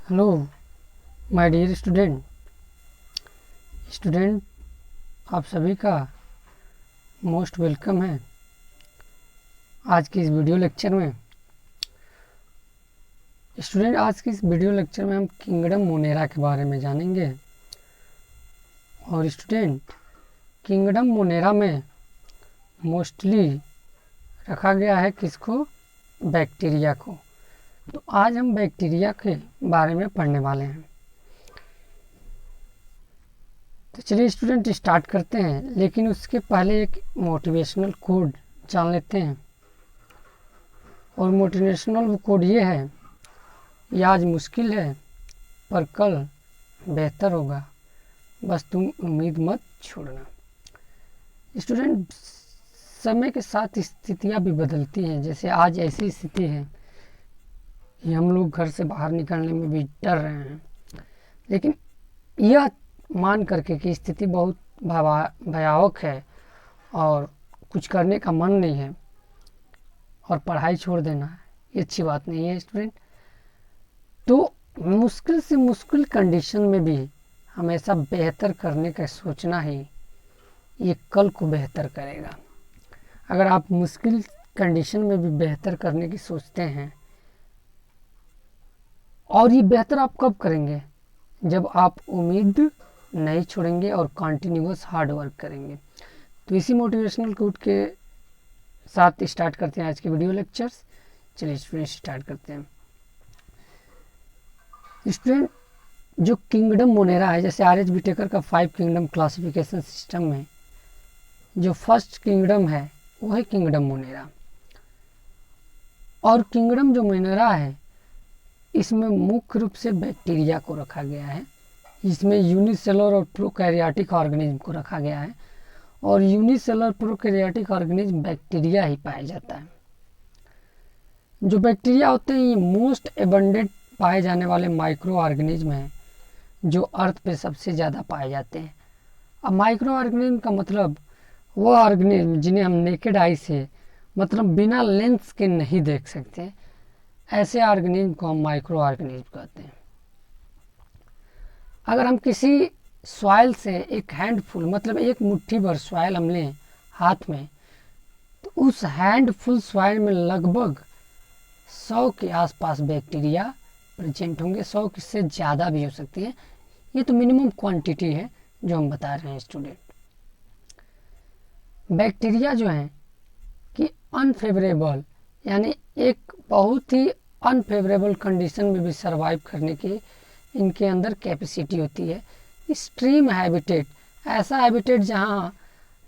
Hello my dear student आप सभी का मोस्ट वेलकम है आज की इस वीडियो लेक्चर में। स्टूडेंट, आज की इस वीडियो लेक्चर में हम किंगडम मोनेरा के बारे में जानेंगे। और स्टूडेंट, किंगडम मोनेरा में मोस्टली रखा गया है किसको? बैक्टीरिया को। तो आज हम बैक्टीरिया के बारे में पढ़ने वाले हैं। तो चलिए स्टूडेंट स्टार्ट करते हैं, लेकिन उसके पहले एक मोटिवेशनल कोड जान लेते हैं। और मोटिवेशनल कोड ये है, ये आज मुश्किल है पर कल बेहतर होगा, बस तुम उम्मीद मत छोड़ना। स्टूडेंट, समय के साथ स्थितियाँ भी बदलती हैं। जैसे आज ऐसी स्थिति है कि हम लोग घर से बाहर निकलने में भी डर रहे हैं, लेकिन यह मान करके कि स्थिति बहुत भयावक है और कुछ करने का मन नहीं है और पढ़ाई छोड़ देना है, ये अच्छी बात नहीं है स्टूडेंट। तो मुश्किल से मुश्किल कंडीशन में भी हमेशा बेहतर करने का सोचना ही ये कल को बेहतर करेगा। अगर आप मुश्किल कंडीशन में भी बेहतर करने की सोचते हैं, और ये बेहतर आप कब करेंगे? जब आप उम्मीद नहीं छोड़ेंगे और कंटिन्यूअस हार्ड वर्क करेंगे। तो इसी मोटिवेशनल कोट के साथ स्टार्ट करते हैं आज के वीडियो लेक्चर्स। चलिए स्टूडेंट स्टार्ट करते हैं। स्टूडेंट, जो किंगडम मोनेरा है, जैसे आर एच विटेकर का 5 किंगडम क्लासिफिकेशन सिस्टम में जो फर्स्ट किंगडम है वो है किंगडम मोनेरा। और किंगडम जो मोनेरा है इसमें मुख्य रूप से बैक्टीरिया को रखा गया है। इसमें यूनिसेलर और प्रोकैरियोटिक ऑर्गेनिज्म को रखा गया है। और यूनिसेलर प्रोकैरियोटिक ऑर्गेनिज्म बैक्टीरिया ही पाया जाता है। जो बैक्टीरिया होते हैं ये मोस्ट एबंडेंट पाए जाने वाले माइक्रो ऑर्गेनिज्म हैं जो अर्थ पे सबसे ज़्यादा पाए जाते हैं। अब माइक्रो ऑर्गेनिज्म का मतलब वो ऑर्गेनिज्म जिन्हें हम नेकेड आई से, मतलब बिना लेंस के नहीं देख सकते, ऐसे ऑर्गेनिज्म को हम माइक्रो ऑर्गेनिज्म कहते हैं। अगर हम किसी सॉइल से एक हैंडफुल, मतलब एक मुट्ठी भर सॉइल हम लें हाथ में, तो उस हैंडफुल सॉइल में लगभग 100 के आसपास बैक्टीरिया प्रेजेंट होंगे। 100 से ज़्यादा भी हो सकती है। ये तो मिनिमम क्वांटिटी है जो हम बता रहे हैं स्टूडेंट। बैक्टीरिया जो हैं कि अनफेवरेबल, यानी एक बहुत ही अनफेवरेबल कंडीशन में भी सरवाइव करने की इनके अंदर कैपेसिटी होती है। एक्सट्रीम हैबिटेट, ऐसा हैबिटेट जहाँ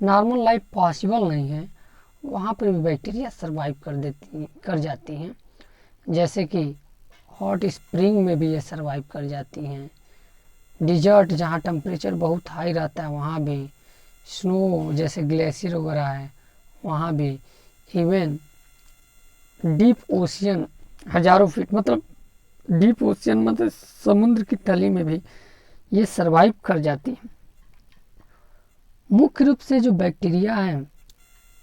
नॉर्मल लाइफ पॉसिबल नहीं है, वहाँ पर भी बैक्टीरिया सरवाइव कर जाती हैं। जैसे कि हॉट स्प्रिंग में भी ये सरवाइव कर जाती हैं। डिजर्ट जहाँ टेम्परेचर बहुत हाई रहता है वहाँ भी, स्नो जैसे ग्लेशियर वगैरह है वहाँ भी, इवन डीप ओशियन हजारों फीट, मतलब डीप ओशियन मतलब समुद्र की तली में भी ये सरवाइव कर जाती है। मुख्य रूप से जो बैक्टीरिया हैं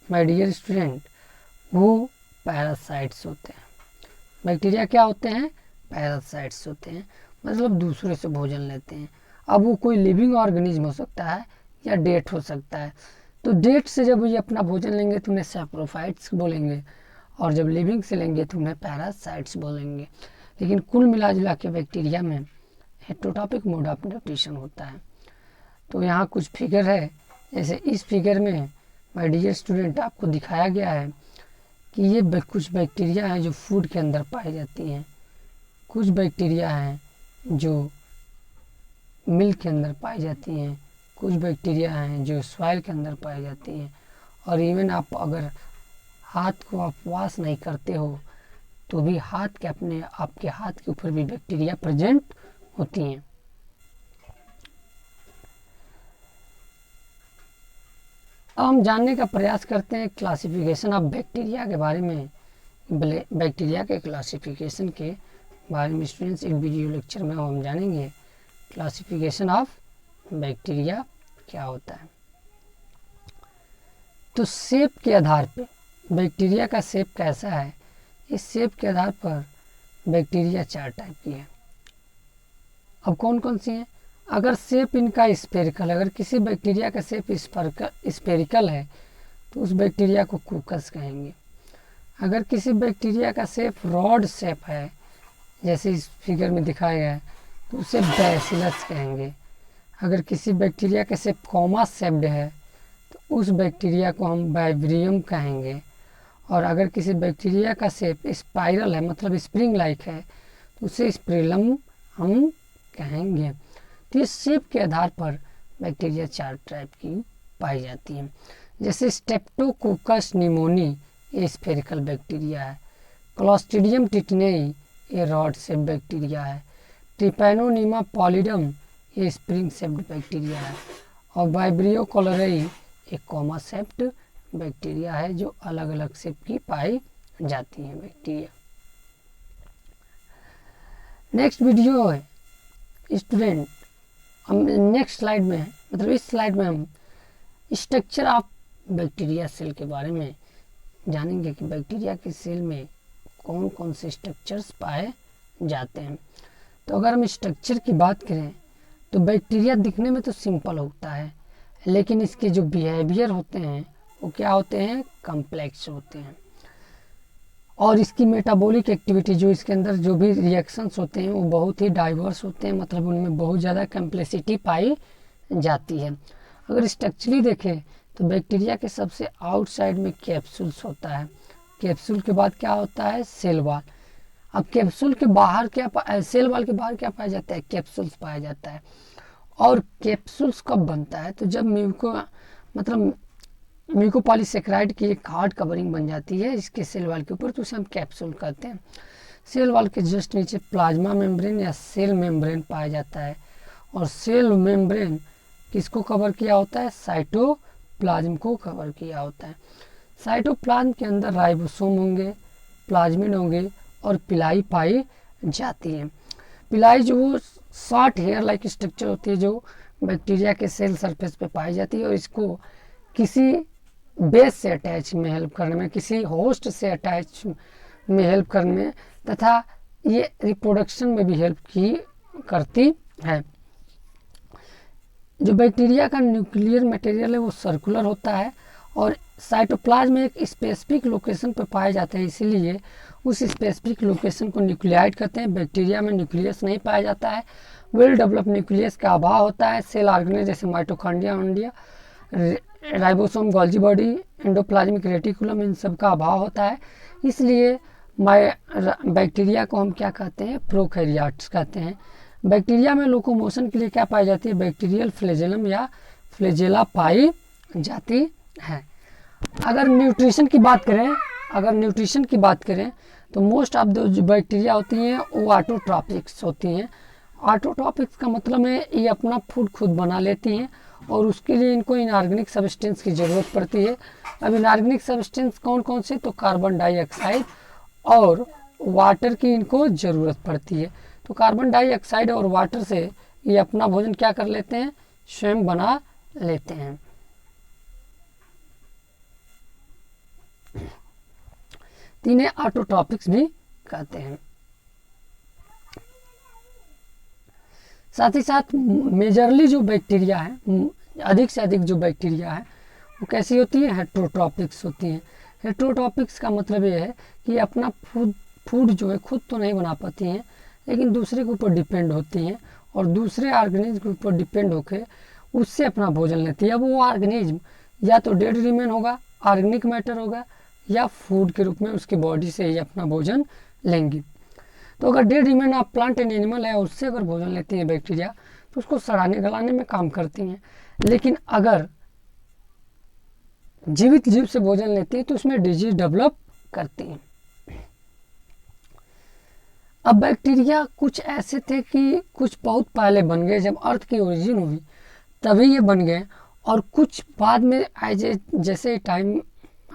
माय डियर स्टूडेंट, वो पैरासाइट्स होते हैं। बैक्टीरिया क्या होते हैं? पैरासाइट्स होते हैं, मतलब दूसरे से भोजन लेते हैं। अब वो कोई लिविंग ऑर्गेनिज्म हो सकता है या डेट हो सकता है। तो डेट से जब ये अपना भोजन लेंगे तो उन्हें सैप्रोफाइट्स बोलेंगे, और जब लिविंग से लेंगे तो उन्हें पैरासाइट्स बोलेंगे। लेकिन कुल मिला जुला के बैक्टीरिया में हेटेरोटॉपिक मोड ऑफ न्यूट्रिशन होता है। तो यहाँ कुछ फिगर है, जैसे इस फिगर में माय डियर स्टूडेंट आपको दिखाया गया है कि ये कुछ बैक्टीरिया हैं जो फूड के अंदर पाई जाती हैं, कुछ बैक्टीरिया हैं जो मिल्क के अंदर पाई जाती हैं, कुछ बैक्टीरिया हैं जो सॉइल के अंदर पाई जाती हैं। और इवन आप अगर हाथ को आप वॉश नहीं करते हो तो भी आपके हाथ के ऊपर भी बैक्टीरिया प्रेजेंट होती हैं। अब हम जानने का प्रयास करते हैं क्लासिफिकेशन ऑफ बैक्टीरिया के बारे में। बैक्टीरिया के क्लासिफिकेशन के बारे में स्टूडेंट्स इन वीडियो लेक्चर में हम जानेंगे क्लासिफिकेशन ऑफ बैक्टीरिया क्या होता है। तो शेप के आधार पे बैक्टीरिया का शेप कैसा है, इस शेप के आधार पर बैक्टीरिया 4 टाइप की है। अब कौन कौन सी हैं? अगर शेप इनका स्फेरिकल, अगर किसी बैक्टीरिया का शेप स्फेरिकल है तो उस बैक्टीरिया को कुकस कहेंगे। अगर किसी बैक्टीरिया का शेप रॉड शेप है, जैसे इस फिगर में दिखाया गया है, तो उसे बैसिलस कहेंगे। अगर किसी बैक्टीरिया का शेप कॉमा शेप्ड है तो उस बैक्टीरिया को हम वाइब्रियम कहेंगे। और अगर किसी बैक्टीरिया का शेप स्पाइरल है, मतलब स्प्रिंग लाइक है, तो उसे स्प्रिलम हम कहेंगे। तो इस शेप के आधार पर बैक्टीरिया 4 टाइप की पाई जाती हैं। जैसे स्टेप्टोकोकस निमोनी, ये स्फेरिकल बैक्टीरिया है। क्लॉस्ट्रिडियम टिटनेई, ये रॉड शेप बैक्टीरिया है। ट्रिपैनोनीमा पॉलिडम, ये स्प्रिंग शेप्ड बैक्टीरिया है। और वाइब्रियो कोलोरेई, एक कॉमा शेप्ड बैक्टीरिया है जो अलग अलग शेप की पाई जाती है बैक्टीरिया। नेक्स्ट वीडियो है स्टूडेंट, हम नेक्स्ट स्लाइड में, मतलब इस स्लाइड में हम स्ट्रक्चर ऑफ बैक्टीरिया सेल के बारे में जानेंगे कि बैक्टीरिया के सेल में कौन कौन से स्ट्रक्चर्स पाए जाते हैं। तो अगर हम स्ट्रक्चर की बात करें तो बैक्टीरिया दिखने में तो सिंपल होता है, लेकिन इसके जो बिहेवियर होते हैं वो क्या होते हैं? कॉम्प्लेक्स होते हैं। और इसकी मेटाबॉलिक एक्टिविटी, जो इसके अंदर जो भी रिएक्शंस होते हैं वो बहुत ही डाइवर्स होते हैं, मतलब उनमें बहुत ज़्यादा कॉम्प्लेक्सिटी पाई जाती है। अगर स्ट्रक्चरली देखें तो बैक्टीरिया के सबसे आउटसाइड में कैप्सूल्स होता है। कैप्सूल के बाद क्या होता है? Cell wall. अब कैप्सूल के बाहर क्या सेल वॉल के बाहर क्या पाया जाता है? कैप्सूल्स पाया जाता है। और कैप्सूल्स कब बनता है? तो जब म्यूकोपॉलीसेकेराइड की एक हार्ड कवरिंग बन जाती है इसके सेल वॉल के ऊपर, तो उसे हम कैप्सूल कहते हैं। सेल वॉल के जस्ट नीचे प्लाज्मा मेम्ब्रेन या सेल मेम्ब्रेन पाया जाता है। और सेल मेम्ब्रेन किसको कवर किया होता है? साइटोप्लाज्म को कवर किया होता है। साइटोप्लाज्म के अंदर राइबोसोम होंगे, प्लाज्मिड होंगे और पिलाई पाई जाती है। पिलाई जो शॉर्ट हेयर लाइक स्ट्रक्चर होती है जो बैक्टीरिया के सेल सरफेस पे पाई जाती है, और इसको किसी बेस से अटैच में हेल्प करने में, किसी होस्ट से अटैच में हेल्प करने में, तथा ये रिप्रोडक्शन में भी हेल्प करती है। जो बैक्टीरिया का न्यूक्लियर मटेरियल है वो सर्कुलर होता है और साइटोप्लाज्म में एक स्पेसिफिक लोकेशन पर पाए जाते हैं, इसीलिए उस स्पेसिफिक लोकेशन को न्यूक्लियाइड कहते हैं। बैक्टीरिया में न्यूक्लियस नहीं पाया जाता है, वेल डेवलप न्यूक्लियस का अभाव होता है। सेल ऑर्गेनेल जैसे mitochondria, ribosome, Golgi body, endoplasmic reticulum, इन सब का अभाव होता है। इसलिए बैक्टीरिया को हम क्या कहते हैं? प्रोकैरियोट्स कहते हैं। बैक्टीरिया में लोकोमोशन के लिए क्या पाई जाती है? बैक्टीरियल फ्लैजेलम या फ्लैजेला पाई जाती है। अगर न्यूट्रिशन की बात करें तो मोस्ट ऑफ द जो बैक्टीरिया होती हैं वो ऑटोट्रॉपिक्स होती हैं। ऑटोट्रॉपिक्स का मतलब है ये अपना फूड खुद बना लेती हैं और उसके लिए इनको इनऑर्गेनिक सब्सटेंस की ज़रूरत पड़ती है। अब इनऑर्गेनिक सब्सटेंस कौन कौन से? तो कार्बन डाइऑक्साइड और वाटर की इनको ज़रूरत पड़ती है। तो कार्बन डाइऑक्साइड और वाटर से ये अपना भोजन क्या कर लेते हैं? स्वयं बना लेते हैं। इन्हें ऑटोट्रॉपिक्स भी कहते हैं। साथ ही साथ मेजरली जो बैक्टीरिया है, अधिक से अधिक जो बैक्टीरिया है वो कैसी होती है? हेट्रोट्रॉपिक्स होती हैं। हेट्रोट्रॉपिक्स का मतलब ये है कि अपना फूड जो है खुद तो नहीं बना पाती हैं, लेकिन दूसरे के ऊपर डिपेंड होती हैं और दूसरे ऑर्गेनिज्म के ऊपर डिपेंड होकर उससे अपना भोजन लेती है। अब वो ऑर्गेनिज्म या तो डेड रिमेन होगा, ऑर्गेनिक मैटर होगा, या फूड के रूप में उसकी बॉडी से ही अपना भोजन लेंगी। तो अगर dead remain of plant and animal है, उससे अगर भोजन लेती है बैक्टीरिया, तो उसको सड़ाने गलाने में काम करती हैं। लेकिन अगर जीवित जीव से भोजन लेती है तो उसमें डिजीज डेवलप करती हैं। अब बैक्टीरिया कुछ ऐसे थे कि कुछ बहुत पहले बन गए, जब अर्थ की ओरिजिन हुई तभी ये बन गए, और कुछ बाद में जैसे टाइम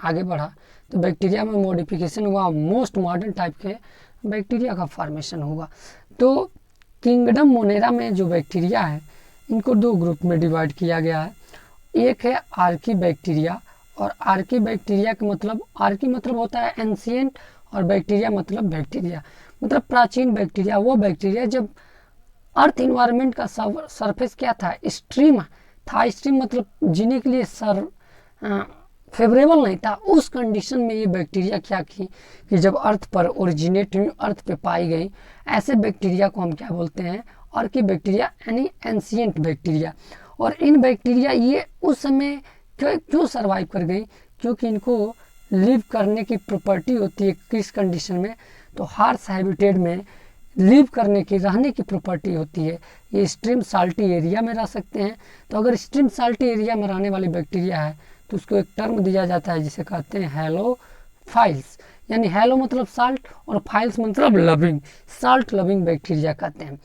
आगे बढ़ा तो बैक्टीरिया में मॉडिफिकेशन हुआ, मोस्ट मॉडर्न टाइप के बैक्टीरिया का फॉर्मेशन हुआ। तो किंगडम मोनेरा में जो बैक्टीरिया है इनको 2 ग्रुप में डिवाइड किया गया है। एक है आर्की बैक्टीरिया, और आर्की बैक्टीरिया का मतलब, आर्की मतलब होता है एंशिएंट और बैक्टीरिया मतलब बैक्टीरिया, मतलब प्राचीन बैक्टीरिया। वो बैक्टीरिया जब अर्थ इन्वायरमेंट का सरफेस क्या था, स्ट्रीम था। स्ट्रीम मतलब जीने के लिए फेवरेबल नहीं था। उस कंडीशन में ये बैक्टीरिया क्या की कि जब अर्थ पर ओरिजिनेट हुई, अर्थ पे पाई गई, ऐसे बैक्टीरिया को हम क्या बोलते हैं, आर्की बैक्टीरिया यानी एंशिएंट बैक्टीरिया। और इन बैक्टीरिया ये उस समय क्यों सर्वाइव कर गई, क्योंकि इनको लिव करने की प्रॉपर्टी होती है। किस कंडीशन में, तो हार्श हैबिटेट में लिव करने की, रहने की प्रॉपर्टी होती है। ये स्ट्रीम साल्टी एरिया में रह सकते हैं। तो अगर स्ट्रीम साल्टी एरिया में रहने वाली बैक्टीरिया है तो उसको एक टर्म दिया जाता है जिसे कहते हैं हैलोफाइल्स, यानी हैलो मतलब साल्ट और फाइल्स मतलब लविंग, साल्ट लविंग बैक्टीरिया कहते हैं।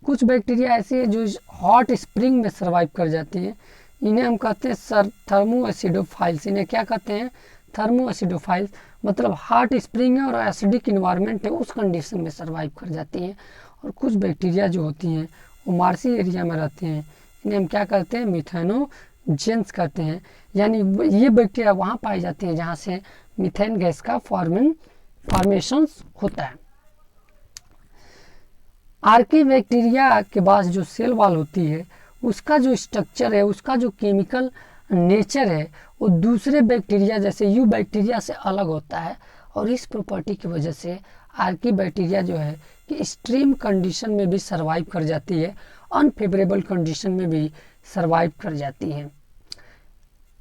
कुछ बैक्टीरिया ऐसी है जो हॉट स्प्रिंग में सर्वाइव कर जाती है, इन्हें हम कहते हैं थर्मो एसिडोफाइल्स। इन्हें क्या कहते हैं, थर्मो एसिडोफाइल्स, मतलब हॉट स्प्रिंग है और एसिडिक इन्वायरमेंट है, उस कंडीशन में सर्वाइव कर जाती हैं। और कुछ बैक्टीरिया जो होती हैं वो मार्सी एरिया में रहती हैं, इन्हें हम क्या कहते हैं, मिथेनोजेंस कहते हैं। यानी ये बैक्टीरिया वहाँ पाई जाती हैं जहाँ से मीथेन गैस का फॉर्मेशन होता है। आर्की बैक्टीरिया के पास जो सेल वॉल होती है उसका जो स्ट्रक्चर है, उसका जो केमिकल नेचर है, वो दूसरे बैक्टीरिया जैसे यू बैक्टीरिया से अलग होता है। और इस प्रॉपर्टी की वजह से आर्की बैक्टीरिया जो है कि स्ट्रीम कंडीशन में भी सर्वाइव कर जाती है, अनफेवरेबल कंडीशन में भी सर्वाइव कर जाती है।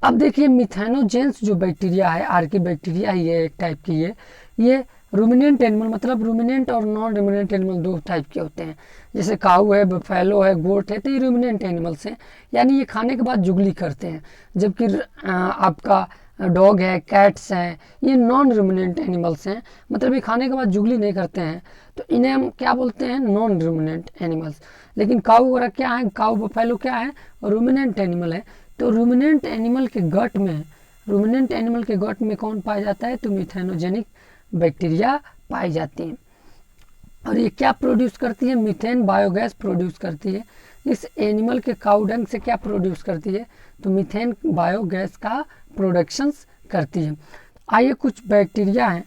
अब देखिए मिथेनोजेंस जो बैक्टीरिया है, आर्की बैक्टीरिया ही है एक टाइप की, ये रूमिनेंट एनिमल, मतलब रूमिनेंट और नॉन रूमिनेंट एनिमल दो टाइप के होते हैं। जैसे काऊ है, बफेलो है, गोट है, तो ये रूमिनेंट एनिमल्स हैं, यानी ये खाने के बाद जुगली करते हैं। जबकि आपका डॉग है, कैट्स हैं, ये नॉन रूमिनेंट एनिमल्स हैं, मतलब ये खाने के बाद जुगली नहीं करते हैं, तो इन्हें हम क्या बोलते हैं, नॉन रूमिनेंट एनिमल्स। लेकिन काऊ वगैरह क्या है, काऊ बफेलो क्या है, रूमिनेंट एनिमल है। तो रूमिनेंट एनिमल के गट में कौन पाया जाता है, तो मिथेनोजेनिक बैक्टीरिया पाई जाती हैं। और ये क्या प्रोड्यूस करती है, मीथेन बायोगैस प्रोड्यूस करती है। इस एनिमल के काउडंग से क्या प्रोड्यूस करती है, तो मीथेन बायोगैस का प्रोडक्शन करती है। आइए कुछ बैक्टीरिया हैं,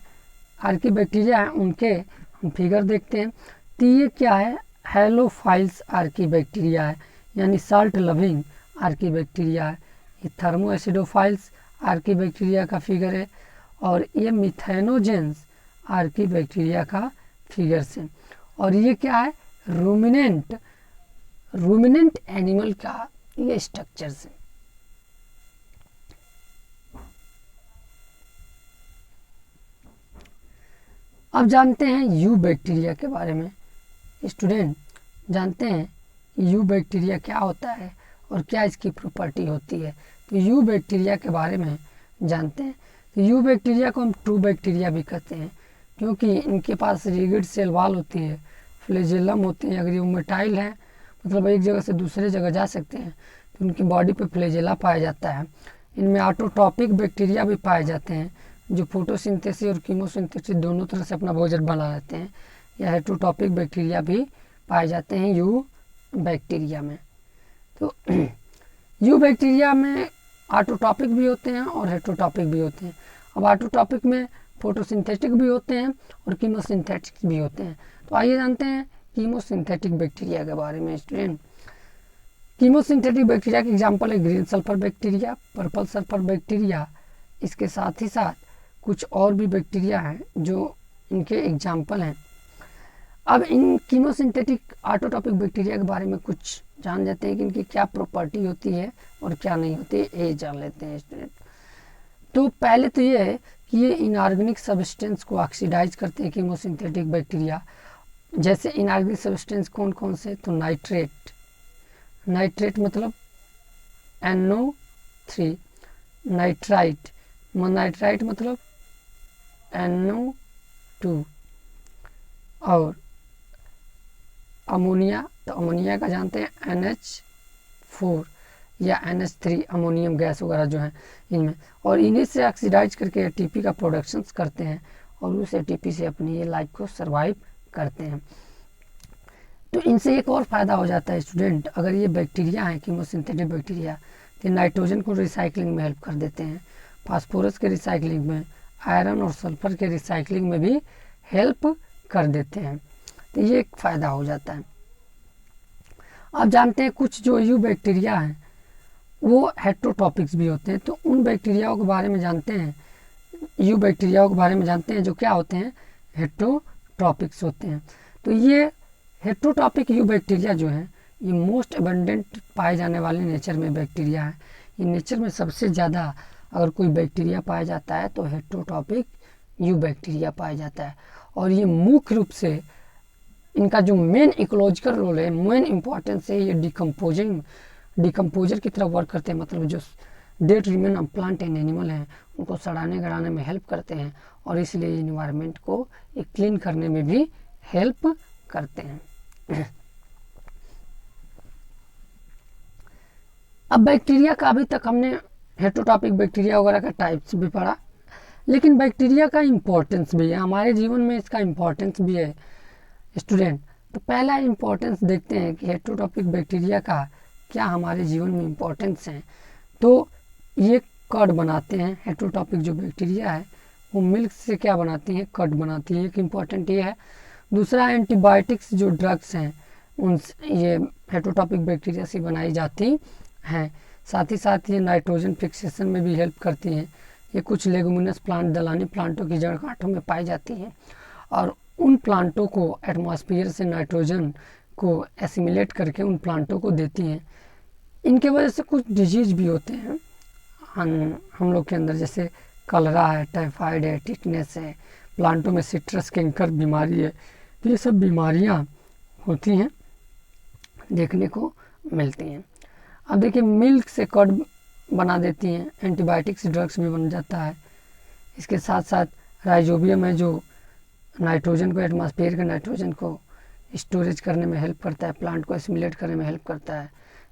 आर्की बैक्टीरिया हैं, उनके हम फिगर देखते हैं। तो ये क्या है, हैलोफाइल्स आर्की बैक्टीरिया है, यानी साल्ट लविंग आर्की बैक्टीरिया है। ये थर्मो एसिडोफाइल्स आर्की बैक्टीरिया का फिगर है, और ये मिथेनोजेंस आर्की बैक्टीरिया का फिगर से। और ये क्या है, रूमिनेंट एनिमल का ये स्ट्रक्चर से। अब जानते हैं यू बैक्टीरिया के बारे में। स्टूडेंट जानते हैं यू बैक्टीरिया क्या होता है और क्या इसकी प्रॉपर्टी होती है। तो यू बैक्टीरिया के बारे में जानते हैं। तो यू बैक्टीरिया को हम ट्रू बैक्टीरिया भी कहते हैं, क्योंकि इनके पास रिगिड सेल वॉल होती है, फ्लैजेलम होते हैं। अगर ये मोटाइल है, मतलब एक जगह से दूसरे जगह जा सकते हैं, तो उनकी बॉडी पे फ्लैजेला पाया जाता है। इनमें ऑटोट्रॉपिक बैक्टीरिया भी पाए जाते हैं, जो फोटोसिंथेसिस और कीमोसिंथेसिस दोनों तरह से अपना भोजन बना लेते हैं। या हेटरोटॉपिक बैक्टीरिया भी पाए जाते हैं यू बैक्टीरिया में। तो यू बैक्टीरिया में ऑटोटॉपिक भी होते हैं और हेटरोटॉपिक भी होते हैं। अब ऑटोटॉपिक में फोटोसिंथेटिक भी होते हैं और कीमोसिंथेटिक भी होते हैं। तो आइए जानते हैं कीमोसिंथेटिक बैक्टीरिया के बारे में। स्टूडेंट कीमोसिंथेटिक बैक्टीरिया के एग्जाम्पल है green sulphur bacteria, purple sulphur bacteria. इसके साथ ही साथ कुछ और भी बैक्टीरिया हैं जो इनके एग्जाम्पल हैं। अब इन कीमोसिंथेटिक ऑटोटॉपिक बैक्टीरिया के बारे में कुछ जान जाते हैं कि इनकी क्या प्रॉपर्टी होती है और क्या नहीं होती है, ये जान लेते हैं स्टूडेंट। तो पहले तो ये है कि ये इनऑर्गेनिक सब्सटेंस को ऑक्सीडाइज करते हैं कीमोसिंथेटिक बैक्टीरिया। जैसे इनऑर्गेनिक सब्सटेंस कौन कौन से, तो नाइट्रेट मतलब NO3, नाइट्राइट मतलब NO2, और अमोनिया, तो अमोनिया का जानते हैं NH4 या NH3, अमोनियम गैस वगैरह जो है इनमें। और इन्हीं से ऑक्सीडाइज करके ATP का प्रोडक्शन करते हैं और उस ATP से अपनी ये लाइफ को सर्वाइव करते हैं। तो इनसे एक और फ़ायदा हो जाता है स्टूडेंट, अगर ये बैक्टीरिया हैं कीमोसिंथेटिक बैक्टीरिया, तो नाइट्रोजन को रिसाइकलिंग में हेल्प कर देते हैं, फास्फोरस के रिसाइकलिंग में, आयरन और सल्फर के रिसाइकलिंग में भी हेल्प कर देते हैं। तो ये एक फ़ायदा हो जाता है। आप जानते हैं कुछ जो यू बैक्टीरिया हैं वो हेटेरोटॉपिक्स भी होते हैं, तो उन बैक्टीरियाओं के बारे में जानते हैं, यू बैक्टीरियाओं के बारे में जानते हैं जो क्या होते हैं, हेटेरोटॉपिक्स होते हैं। तो ये हेटेरोटॉपिक यू बैक्टीरिया जो है ये मोस्ट एबंडेंट पाए जाने वाले नेचर में बैक्टीरिया है। ये नेचर में सबसे ज़्यादा अगर कोई बैक्टीरिया पाया जाता है तो हेटेरोटॉपिक यू बैक्टीरिया पाया जाता है। और ये मुख्य रूप से इनका जो मेन इकोलॉजिकल रोल है, मेन इंपॉर्टेंस है, ये डिकम्पोजर की तरफ वर्क करते हैं, मतलब जो dead remain of plant and animal हैं उनको सड़ाने गड़ाने में हेल्प करते हैं और इसलिए इन्वायरमेंट को एक क्लीन करने में भी हेल्प करते हैं। अब बैक्टीरिया का अभी तक हमने हेटेरोटॉपिक बैक्टीरिया वगैरह का टाइप्स भी पढ़ा, लेकिन बैक्टीरिया का इम्पोर्टेंस भी है हमारे जीवन में, इसका इम्पोर्टेंस भी है स्टूडेंट। तो पहला इम्पोर्टेंस देखते हैं कि हेटेरोटॉपिक बैक्टीरिया का क्या हमारे जीवन में इम्पोर्टेंस है। तो ये कर्ड बनाते हैं, हेटेरोटॉपिक जो बैक्टीरिया है वो मिल्क से क्या बनाती है, कर्ड बनाती है, एक इम्पॉर्टेंट ये है। दूसरा एंटीबायोटिक्स जो ड्रग्स हैं उन ये हेटेरोटॉपिक बैक्टीरिया से बनाई जाती हैं। साथ ही साथ ये नाइट्रोजन फिक्सेशन में भी हेल्प करती हैं। ये कुछ लेगुमिनस प्लांट, दलहनी प्लांटों की जड़ गांठों में पाई जाती हैं और उन प्लांटों को एटमॉस्फेयर से नाइट्रोजन को एसिमिलेट करके उन प्लांटों को देती हैं। इनके वजह से कुछ डिजीज भी होते हैं हम लोग के अंदर, जैसे कलरा है, टाइफाइड है, टिटनेस है, प्लांटों में सिट्रस कैंकर बीमारी है। तो ये सब बीमारियां होती हैं, देखने को मिलती हैं। अब देखिए मिल्क से कर्ड बना देती हैं, एंटीबायोटिक्स ड्रग्स भी बन जाता है। इसके साथ साथ राइजोबियम है जो नाइट्रोजन को, एटमॉस्फेयर के नाइट्रोजन को स्टोरेज करने में हेल्प करता है, प्लांट को एसिमिलेट करने में हेल्प करता है।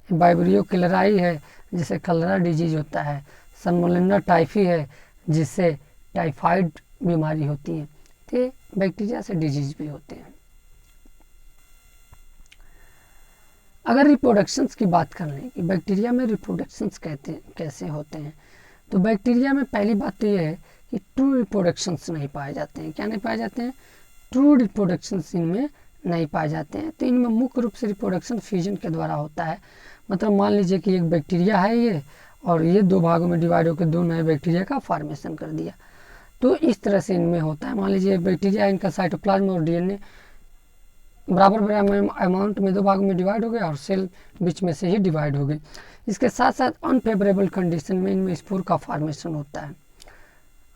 वाइब्रियो क्लेराई है जिससे कलरा डिजीज होता है। सनमोलेना टाइफी है जिससे टाइफाइड बीमारी होती है। तो बैक्टीरिया से डिजीज भी होते हैं। अगर रिप्रोडक्शंस की बात कर लें कि बैक्टीरिया में रिप्रोडक्शंस कैसे होते हैं, तो बैक्टीरिया में पहली बात तो ये है कि ट्रू रिप्रोडक्शंस नहीं पाए जाते हैं। क्या नहीं पाए जाते हैं? ट्रू रिप्रोडक्शंस इनमें नहीं पाए जाते हैं। तो इनमें मुख्य रूप से रिप्रोडक्शन फ्यूजन के द्वारा होता है। मतलब मान लीजिए कि एक बैक्टीरिया है ये और ये दो भागों में डिवाइड होकर दो नए बैक्टीरिया का फॉर्मेशन कर दिया, तो इस तरह से इनमें होता है। मान लीजिए बैक्टीरिया, इनका साइटोप्लाज्म और डीएनए बराबर अमाउंट में दो भागों में डिवाइड हो गए और सेल बीच में से ही डिवाइड हो गई। इसके साथ साथ अनफेवरेबल कंडीशन में इनमें स्पोर का फॉर्मेशन होता है।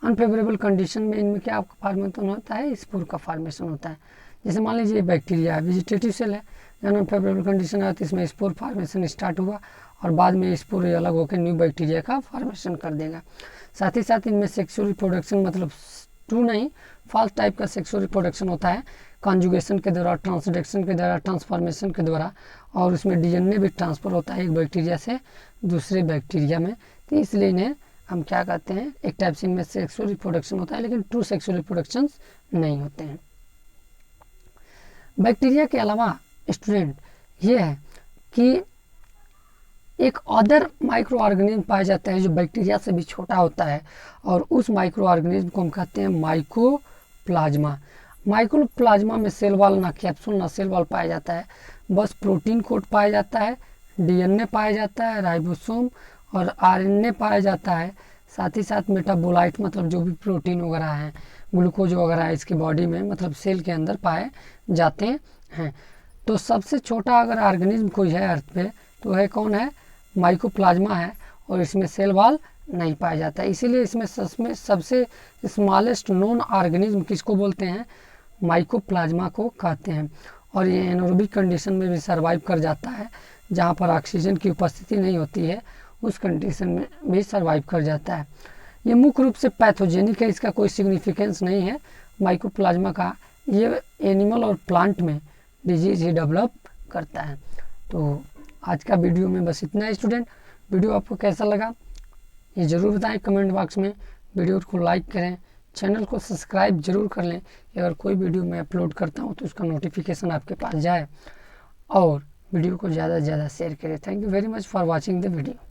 अनफेवरेबल कंडीशन में इनमें क्या फॉर्मेशन होता है? स्पोर का फॉर्मेशन होता है। जैसे मान लीजिए बैक्टीरिया वेजिटेटिव सेल है, जब अनफेवरेबल कंडीशन आया तो इसमें स्पोर फॉर्मेशन स्टार्ट हुआ और बाद में स्पोर अलग होकर न्यू बैक्टीरिया का फॉर्मेशन कर देगा। साथ ही साथ इनमें सेक्सुअल रिप्रोडक्शन, मतलब ट्रू नहीं फॉल्स टाइप का सेक्सुअल रिप्रोडक्शन होता है, कॉन्जुगेशन के द्वारा, ट्रांसडक्शन के द्वारा, ट्रांसफॉर्मेशन के द्वारा, और उसमें डीएनए भी ट्रांसफर होता है एक बैक्टीरिया से दूसरे बैक्टीरिया में। तो इसलिए इन्हें हम क्या कहते हैं, एक टाइप से इनमें सेक्सुअल रिप्रोडक्शन होता है लेकिन ट्रू सेक्सुअल रिप्रोडक्शन नहीं होते हैं। बैक्टीरिया के अलावा स्टूडेंट ये है कि एक अदर माइक्रो ऑर्गेनिज्म पाया जाता है जो बैक्टीरिया से भी छोटा होता है और उस माइक्रो ऑर्गेनिज्म को हम कहते हैं माइकोप्लाज्मा। माइक्रोप्लाज्मा में सेल वॉल ना कैप्सूल ना सेल वॉल पाया जाता है, बस प्रोटीन कोट पाया जाता है, डीएनए पाया जाता है, राइबोसोम और आरएनए पाया जाता है। साथ ही साथ मेटाबोलाइट, मतलब जो भी प्रोटीन वगैरह हैं, ग्लूकोज वगैरह है इसके बॉडी में, मतलब सेल के अंदर पाए जाते हैं। तो सबसे छोटा अगर ऑर्गेनिज्म कोई है अर्थ पे तो वह कौन है? माइकोप्लाज्मा है और इसमें सेल वॉल नहीं पाया जाता है। इसीलिए इसमें सबसे स्मॉलेस्ट नोन ऑर्गेनिज्म किसको बोलते हैं? माइकोप्लाज्मा को कहते हैं। और ये एनारोबिक कंडीशन में भी सर्वाइव कर जाता है, जहाँ पर ऑक्सीजन की उपस्थिति नहीं होती है उस कंडीशन में भी सर्वाइव कर जाता है। ये मुख्य रूप से पैथोजेनिक है, इसका कोई सिग्निफिकेंस नहीं है माइकोप्लाज्मा का। ये एनिमल और प्लांट में डिजीज ही डेवलप करता है। तो आज का वीडियो में बस इतना है स्टूडेंट। वीडियो आपको कैसा लगा ये ज़रूर बताएं कमेंट बॉक्स में। वीडियो को लाइक करें, चैनल को सब्सक्राइब जरूर कर लें, अगर कोई वीडियो मैं अपलोड करता हूँ तो उसका नोटिफिकेशन आपके पास जाए, और वीडियो को ज़्यादा से ज़्यादा शेयर करें। Thank you very much for watching the video.